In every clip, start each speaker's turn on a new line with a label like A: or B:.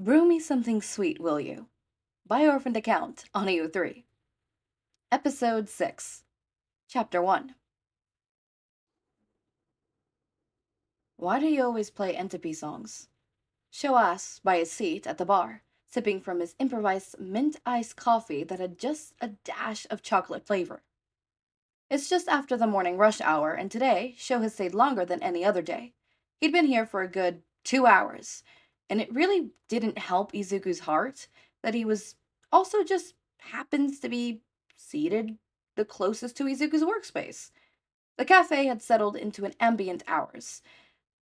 A: Brew me something sweet, will you? By Orphaned Account on EU3. Episode 6, Chapter 1. Why do you always play Entropy songs? Shou asks by his seat at the bar, sipping from his improvised mint iced coffee that had just a dash of chocolate flavor. It's just after the morning rush hour, and today Shou has stayed longer than any other day. He'd been here for a good 2 hours, and it really didn't help Izuku's heart that he was also just happens to be seated the closest to Izuku's workspace. The cafe had settled into an ambient hours,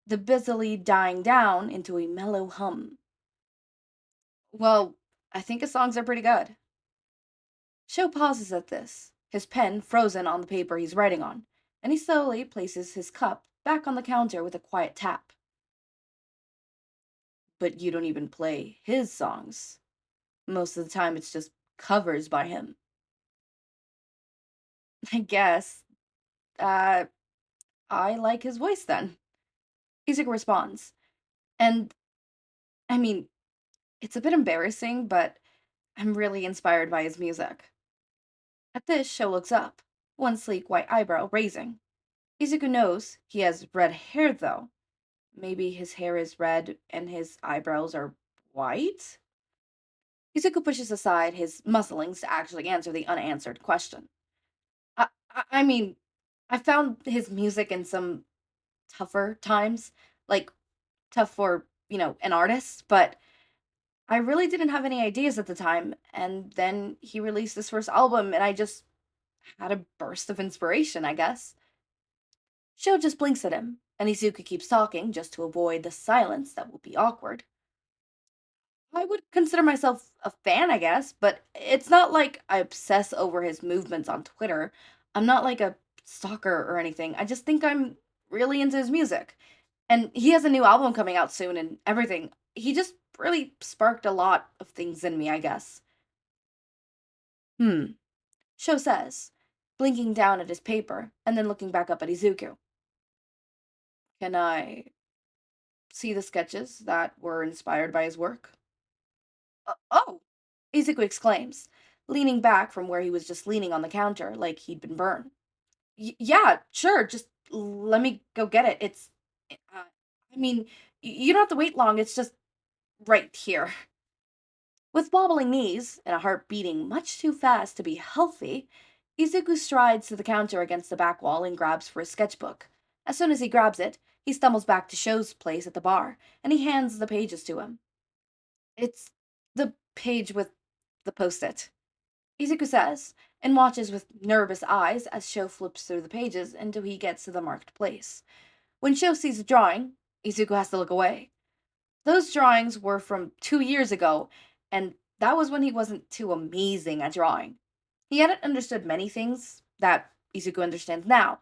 A: the busily dying down into a mellow hum. Well, I think his songs are pretty good. Shou pauses at this, his pen frozen on the paper he's writing on, and he slowly places his cup back on the counter with a quiet tap. But you don't even play his songs. Most of the time, it's just covers by him. I guess. Uh, I like his voice then. Izuku responds. And, I mean, it's a bit embarrassing, but I'm really inspired by his music. At this, Shou looks up, one sleek white eyebrow raising. Izuku knows he has red hair, though. Maybe his hair is red and his eyebrows are white? Izuku pushes aside his musclings to actually answer the unanswered question. I mean, I found his music in some tougher times, like tough for, an artist, but I really didn't have any ideas at the time. And then he released his first album, and I just had a burst of inspiration, I guess. Sho just blinks at him, and Izuku keeps talking just to avoid the silence that will be awkward. I would consider myself a fan, I guess, but it's not like I obsess over his movements on Twitter. I'm not like a stalker or anything. I just think I'm really into his music. And he has a new album coming out soon and everything. He just really sparked a lot of things in me, I guess. Hmm, Sho says, blinking down at his paper and then looking back up at Izuku. Can I see the sketches that were inspired by his work? Oh! Izuku exclaims, leaning back from where he was just leaning on the counter like he'd been burned. Yeah, sure, just let me go get it. I mean, you don't have to wait long, it's just right here. With wobbling knees and a heart beating much too fast to be healthy, Izuku strides to the counter against the back wall and grabs for his sketchbook. As soon as he grabs it, he stumbles back to Show's place at the bar, and he hands the pages to him. It's the page with the post-it. Izuku says, and watches with nervous eyes as Sho flips through the pages until he gets to the marked place. When Sho sees the drawing, Izuku has to look away. Those drawings were from 2 years ago, and that was when he wasn't too amazing at drawing. He hadn't understood many things that Izuku understands now,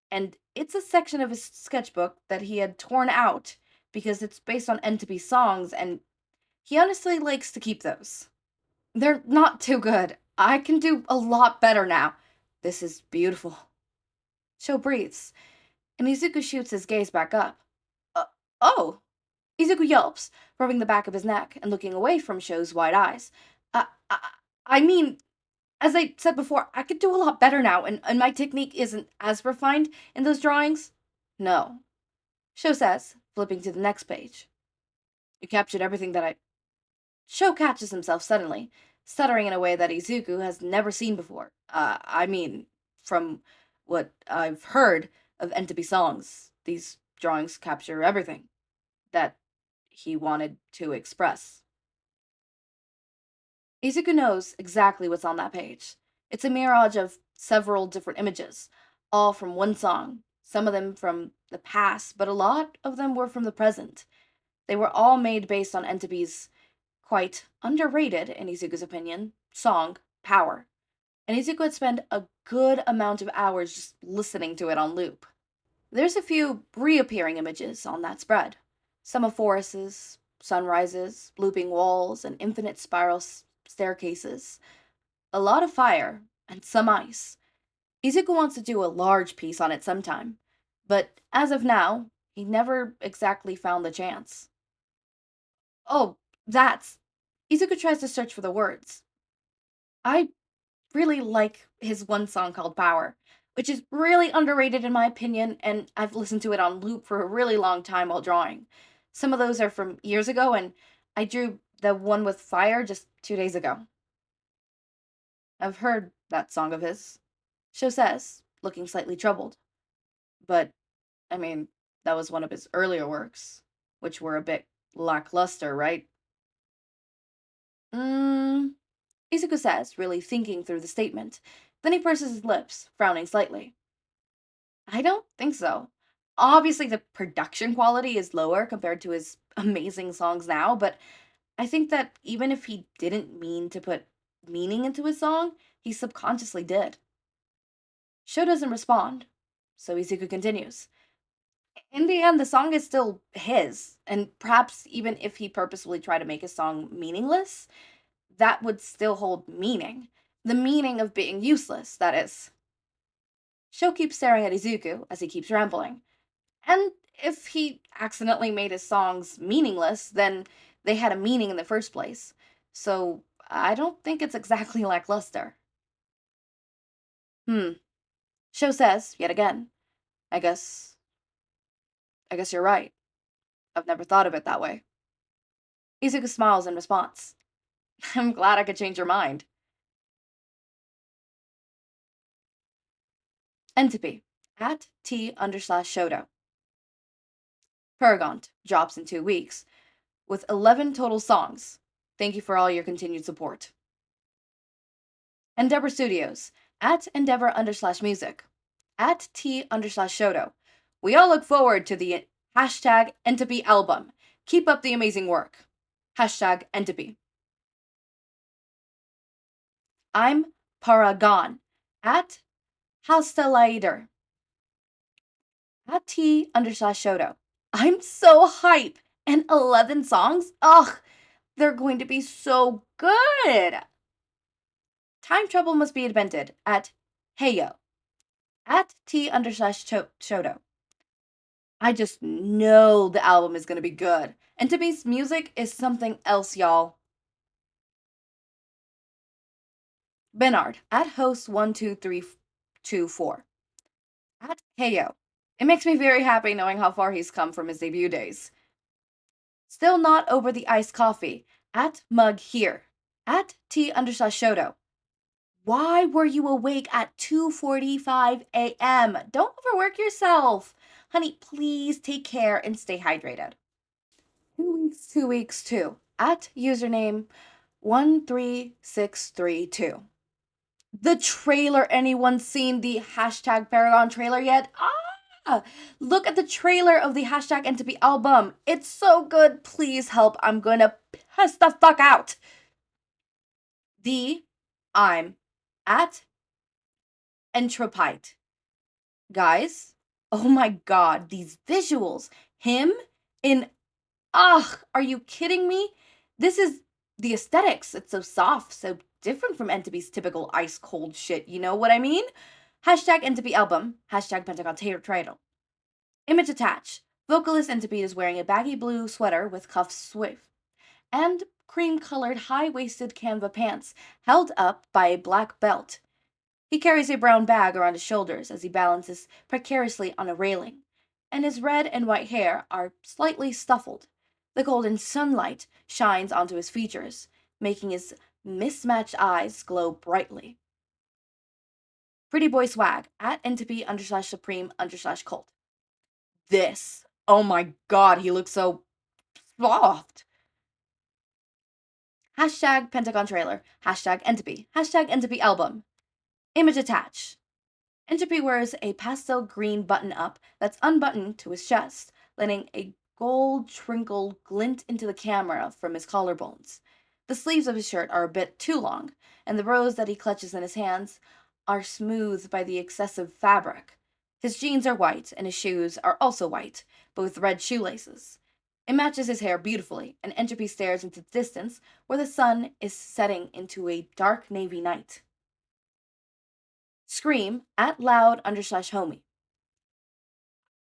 A: and it's a section of his sketchbook that he had torn out because it's based on Entropy songs, and he honestly likes to keep those. They're not too good. I can do a lot better now. This is beautiful. Sho breathes, and Izuku shoots his gaze back up. Uh, oh! Izuku yelps, rubbing the back of his neck and looking away from Sho's wide eyes. Uh, I, I mean, as I said before, I could do a lot better now, and my technique isn't as refined in those drawings. No, Sho says, flipping to the next page. You captured everything that I. Sho catches himself suddenly, stuttering in a way that Izuku has never seen before. I mean, from what I've heard of Entropy songs, these drawings capture everything that he wanted to express. Izuku knows exactly what's on that page. It's a mirage of several different images, all from one song, some of them from the past, but a lot of them were from the present. They were all made based on Entropy's quite underrated, in Izuku's opinion, song, Power. And Izuku had spent a good amount of hours just listening to it on loop. There's a few reappearing images on that spread. Some of forests, sunrises, looping walls, and infinite spiral staircases. A lot of fire, and some ice. Izuku wants to do a large piece on it sometime, but as of now, he never exactly found the chance. Oh, That's. Izuku tries to search for the words. I really like his one song called Power, which is really underrated in my opinion, and I've listened to it on loop for a really long time while drawing. Some of those are from years ago, and I drew the one with fire just 2 days ago. I've heard that song of his. Shou says, looking slightly troubled. But, I mean, that was one of his earlier works, which were a bit lackluster, right? Mmm, Izuku says, really thinking through the statement. Then he purses his lips, frowning slightly. I don't think so. Obviously, the production quality is lower compared to his amazing songs now, but I think that even if he didn't mean to put meaning into his song, he subconsciously did. Sho doesn't respond, so Izuku continues. In the end, the song is still his, and perhaps even if he purposefully tried to make his song meaningless, that would still hold meaning. The meaning of being useless, that is. Sho keeps staring at Izuku as he keeps rambling. And if he accidentally made his songs meaningless, then they had a meaning in the first place. So I don't think it's exactly lackluster. Hmm. Sho says, yet again, I guess I guess you're right. I've never thought of it that way. Izuku smiles in response. I'm glad I could change your mind. Entropy. At T_Shouto. Paragont drops in 2 weeks, with 11 total songs. Thank you for all your continued support. Endeavor Studios. At Endeavor_music. At T_Shouto. We all look forward to the hashtag Entropy album. Keep up the amazing work. Hashtag Entropy. I'm Paragon. At Hastelider. At T_Shouto. I'm so hype! And 11 songs? Ugh, they're going to be so good! Time Trouble Must Be Invented at Heyo. At T_Shouto. I just know the album is going to be good. And Timmy's music is something else, y'all. Bernard at host12324. At Heyo. It makes me very happy knowing how far he's come from his debut days. Still not over the iced coffee. At Mug here. At T_Shouto. Why were you awake at 2:45 a.m.? Don't overwork yourself. Honey, please take care and stay hydrated. 2 weeks, 2 weeks, 2. At username 13632. The trailer. Anyone seen the hashtag Paragon trailer yet? Look at the trailer of the hashtag Entropy album. It's so good. Please help. I'm gonna piss the fuck out. I'm at Entropite. Guys, oh my god, these visuals. Him in. Are you kidding me? This is the aesthetics. It's so soft, so different from Entropy's typical ice cold shit. You know what I mean? Hashtag Entropy album. Hashtag Pentagon title. Image attached. Vocalist Entropy is wearing a baggy blue sweater with cuffs swift and cream-colored high-waisted canva pants held up by a black belt. He carries a brown bag around his shoulders as he balances precariously on a railing, and his red and white hair are slightly stuffled. The golden sunlight shines onto his features, making his mismatched eyes glow brightly. Pretty boy swag at entropy_supreme_cult. This. Oh my god, he looks so soft. Hashtag Pentagon trailer. Hashtag Entropy. Hashtag Entropy album. Image attached. Entropy wears a pastel green button-up that's unbuttoned to his chest, letting a gold trinkle glint into the camera from his collarbones. The sleeves of his shirt are a bit too long, and the rows that he clutches in his hands are smoothed by the excessive fabric. His jeans are white, and his shoes are also white, but with red shoelaces. It matches his hair beautifully, and Entropy stares into the distance where the sun is setting into a dark navy night. Scream at loud_homie.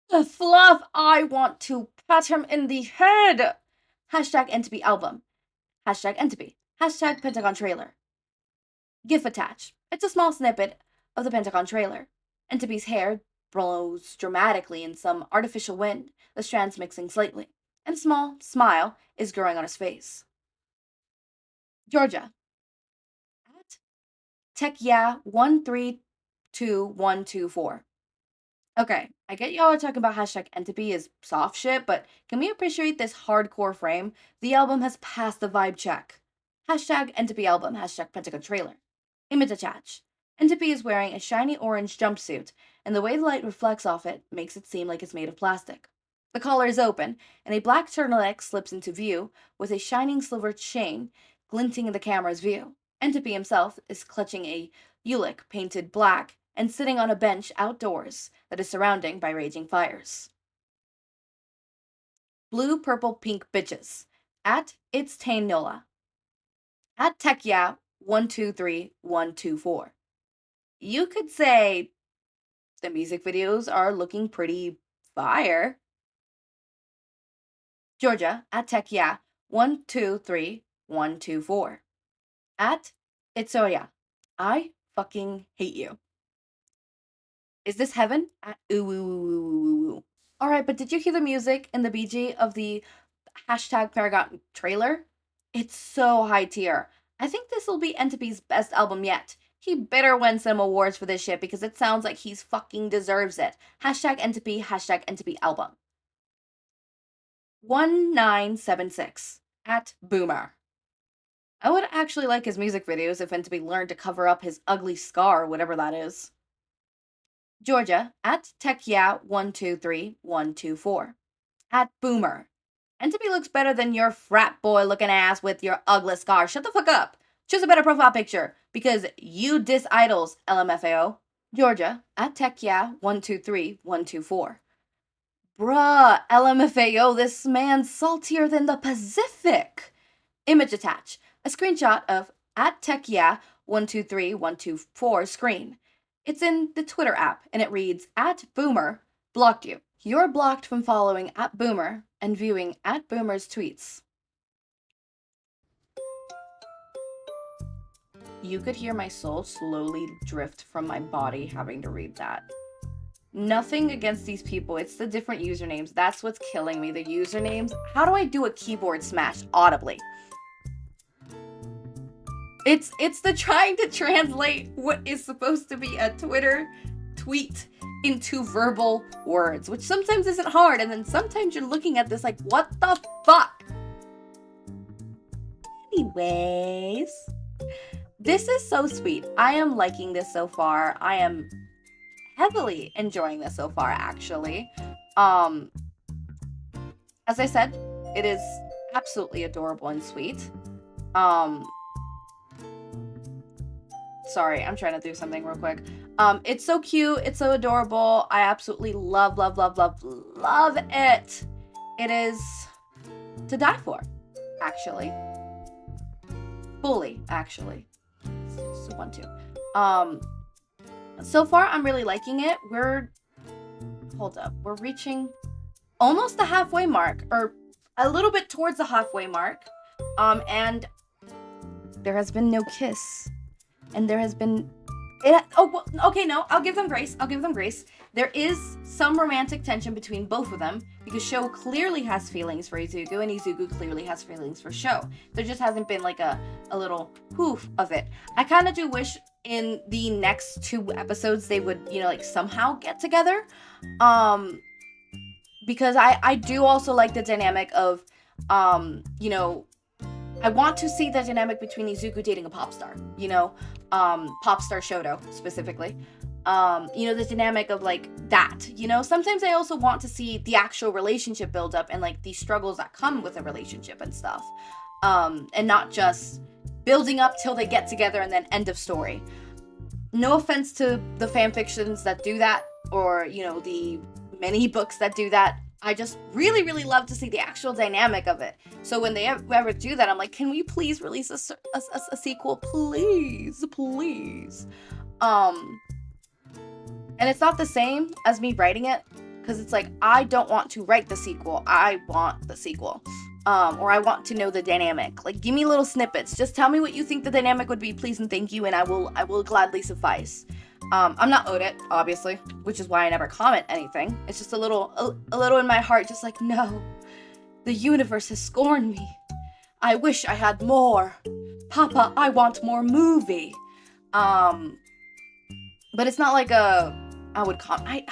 A: The fluff! I want to pat him in the head! Hashtag Entropy album. Hashtag Entropy. Hashtag Pentagon trailer. GIF attached. It's a small snippet of the Pentagon trailer. Entropy's hair blows dramatically in some artificial wind, the strands mixing slightly, and a small smile is growing on his face. Georgia. At TechYa132124. Okay, I get y'all are talking about hashtag Entropy is soft shit, but can we appreciate this hardcore frame? The album has passed the vibe check. Hashtag Entropy album, hashtag Pentagon trailer. Image attached. Entropy is wearing a shiny orange jumpsuit, and the way the light reflects off it makes it seem like it's made of plastic. The collar is open, and a black turtleneck slips into view with a shining silver chain glinting in the camera's view. Entropy himself is clutching a Ulick painted black and sitting on a bench outdoors that is surrounded by raging fires. Blue, purple, pink bitches. At It's Tane Nola. At TechYa123124. You could say the music videos are looking pretty fire. Georgia at TechYa123124. At Itsoya. I fucking hate you. Is this heaven? Ooh. Alright, but did you hear the music in the BG of the hashtag Paragon trailer? It's so high tier. I think this will be Entropy's best album yet. He better win some awards for this shit because it sounds like he's fucking deserves it. Hashtag Entropy album. 1976. At Boomer. I would actually like his music videos if Entropy learned to cover up his ugly scar, whatever that is. Georgia at TechYa123124. At Boomer. Entropy looks better than your frat boy looking ass with your ugly scar. Shut the fuck up. Choose a better profile picture because you diss idols, LMFAO. Georgia at TechYa123124. Bruh, LMFAO, this man's saltier than the Pacific. Image attached. A screenshot of at TechYa123124 screen. It's in the Twitter app, and it reads, at Boomer, blocked you. You're blocked from following at Boomer and viewing at Boomer's tweets. You could hear my soul slowly drift from my body having to read that. Nothing against these people, it's the different usernames. That's what's killing me, the usernames. How do I do a keyboard smash audibly? It's the trying to translate what is supposed to be a Twitter tweet into verbal words, which sometimes isn't hard, and then sometimes you're looking at this like, what the fuck? Anyways, this is so sweet. I am liking this so far. I am heavily enjoying this so far, actually. As I said, it is absolutely adorable and sweet. Sorry, I'm trying to do something real quick. It's so cute. It's so adorable. I absolutely love it. It is to die for, actually. Fully, actually. So 1, 2. So far, I'm really liking it. We're reaching almost the halfway mark, or a little bit towards the halfway mark. And there has been no kiss. And there has been... I'll give them grace. There is some romantic tension between both of them, because Shou clearly has feelings for Izuku, and Izuku clearly has feelings for Shou. There just hasn't been, like, a little poof of it. I kind of do wish in the next 2 episodes they would, somehow get together. Because I do also like the dynamic of, I want to see the dynamic between Izuku dating a pop star, pop star Shouto specifically. The dynamic of like that, sometimes I also want to see the actual relationship build up and like the struggles that come with a relationship and stuff. And not just building up till they get together and then end of story. No offense to the fan fictions that do that, or, the many books that do that. I just really, really love to see the actual dynamic of it. So when they ever do that, I'm like, can we please release a sequel? Please. And it's not the same as me writing it, because it's like, I don't want to write the sequel. I want the sequel. or I want to know the dynamic. Like, give me little snippets. Just tell me what you think the dynamic would be, please and thank you, and I will gladly suffice. I'm not owed it, obviously, which is why I never comment anything. It's just a little in my heart, just like, no, the universe has scorned me. I wish I had more. Papa, I want more movie. But it's not like I would comment.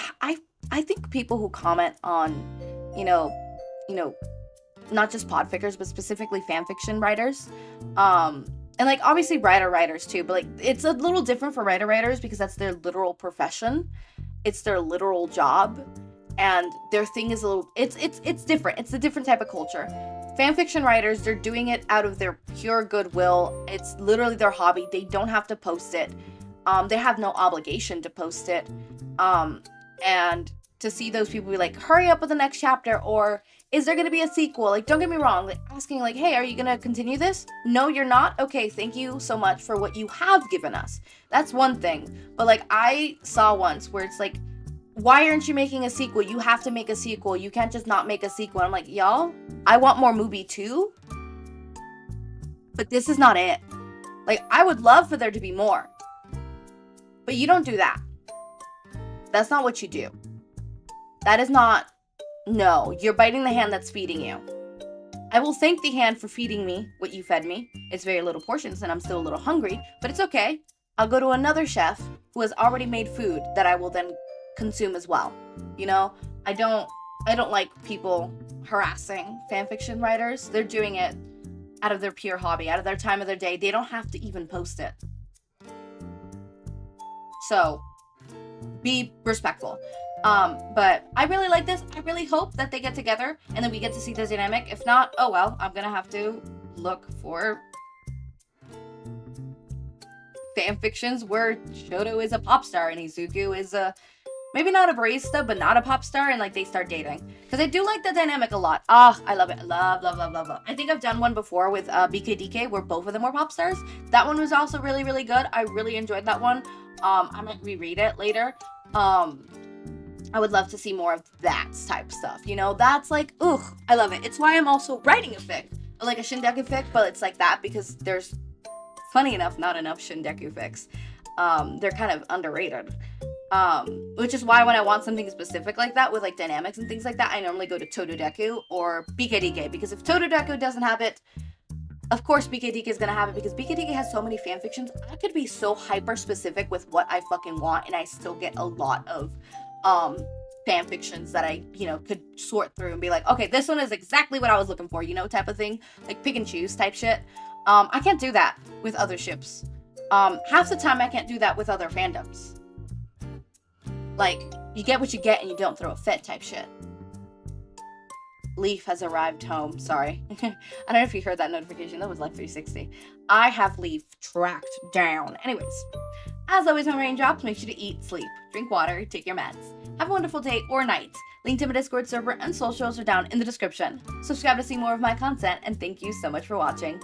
A: I think people who comment on, you know, not just podfickers, but specifically fanfiction writers, and like obviously writers too, but like it's a little different for writers because that's their literal profession, it's their literal job, and their thing is a little, it's different. It's a different type of culture. Fanfiction writers, they're doing it out of their pure goodwill. It's literally their hobby. They don't have to post it. They have no obligation to post it. And to see those people be like, hurry up with the next chapter, or is there going to be a sequel? Like, don't get me wrong, like asking like, hey, are you going to continue this? No, you're not? Okay, thank you so much for what you have given us. That's one thing. But like, I saw once where it's like, why aren't you making a sequel? You have to make a sequel. You can't just not make a sequel. I'm like, y'all, I want more movie too, but this is not it. Like, I would love for there to be more, but you don't do that. That's not what you do. That is not, no, you're biting the hand that's feeding you. I will thank the hand for feeding me what you fed me. It's very little portions and I'm still a little hungry, but it's okay. I'll go to another chef who has already made food that I will then consume as well. You know, I don't like people harassing fanfiction writers. They're doing it out of their pure hobby, out of their time of their day. They don't have to even post it. So be respectful. But I really like this. I really hope that they get together and then we get to see the dynamic. If not, oh well, I'm gonna have to look for fanfictions where Shouto is a pop star and Izuku is maybe not a barista, but not a pop star, and like they start dating. Because I do like the dynamic a lot. I love it. Love. I think I've done one before with BKDK where both of them were pop stars. That one was also really, really good. I really enjoyed that one. I might reread it later. I would love to see more of that type stuff. You know, that's like, I love it. It's why I'm also writing a fic, like a Shindeku fic, but it's like that because there's, funny enough, not enough Shindeku fics. They're kind of underrated. Which is why when I want something specific like that with like dynamics and things like that, I normally go to TodoDeku or BKDK, because if TodoDeku doesn't have it, of course BKDK is gonna have it, because BKDK has so many fanfictions. I could be so hyper specific with what I fucking want and I still get a lot of fanfictions that I, could sort through and be like, okay, this one is exactly what I was looking for, type of thing, like pick and choose type shit. I can't do that with other ships. Half the time I can't do that with other fandoms. Like, you get what you get and you don't throw a fit type shit. Leaf has arrived home. Sorry. I don't know if you heard that notification. That was like 360. I have Leaf tracked down. Anyways, as always, my raindrops, make sure to eat, sleep, drink water, take your meds. Have a wonderful day or night. Link to my Discord server and socials are down in the description. Subscribe to see more of my content, and thank you so much for watching.